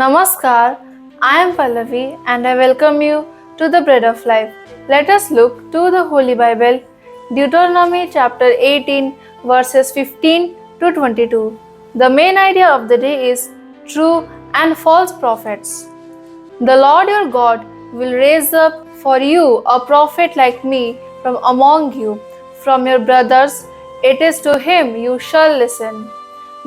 Namaskar, I am Pallavi and I welcome you to the Bread of Life. Let us look to the Holy Bible, Deuteronomy chapter 18, verses 15 to 22. The main idea of the day is true and false prophets. The Lord your God will raise up for you a prophet like me from among you, from your brothers. It is to him you shall listen.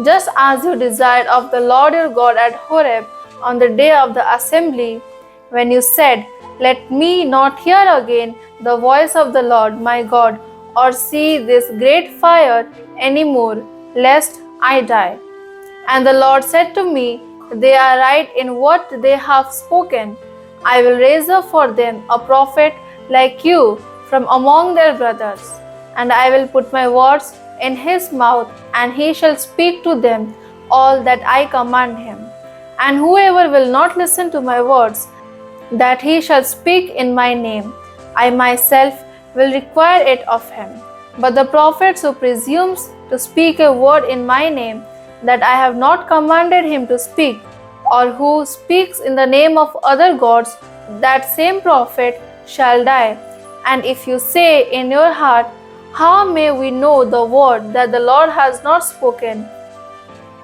Just as you desired of the Lord your God at Horeb on the day of the assembly, when you said, Let me not hear again the voice of the Lord my God, or see this great fire any more, lest I die. And the Lord said to me, They are right in what they have spoken. I will raise up for them a prophet like you from among their brothers, and I will put my words in his mouth, and he shall speak to them all that I command him. And whoever will not listen to my words, that he shall speak in my name, I myself will require it of him. But the prophet who presumes to speak a word in my name, that I have not commanded him to speak, or who speaks in the name of other gods, that same prophet shall die. And if you say in your heart, How may we know the word that the Lord has not spoken?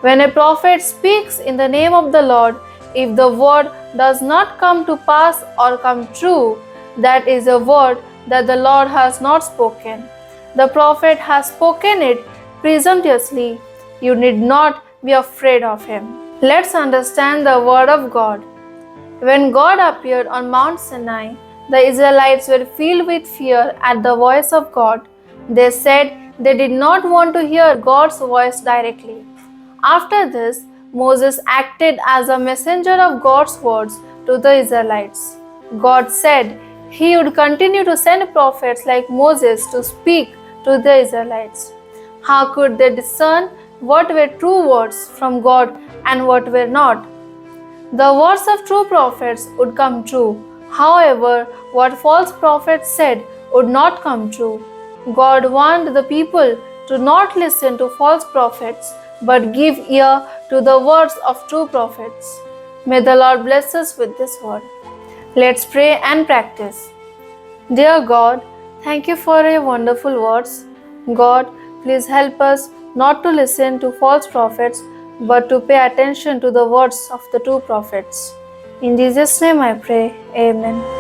When a prophet speaks in the name of the Lord, if the word does not come to pass or come true, that is a word that the Lord has not spoken. The prophet has spoken it presumptuously. You need not be afraid of him. Let's understand the word of God. When God appeared on Mount Sinai, the Israelites were filled with fear at the voice of God. They said they did not want to hear God's voice directly. After this, Moses acted as a messenger of God's words to the Israelites. God said he would continue to send prophets like Moses to speak to the Israelites. How could they discern what were true words from God and what were not? The words of true prophets would come true. However, what false prophets said would not come true. God warned the people to not listen to false prophets, but give ear to the words of true prophets. May the Lord bless us with this word. Let's pray and practice. Dear God, thank you for your wonderful words. God, please help us not to listen to false prophets, but to pay attention to the words of the true prophets. In Jesus' name I pray. Amen.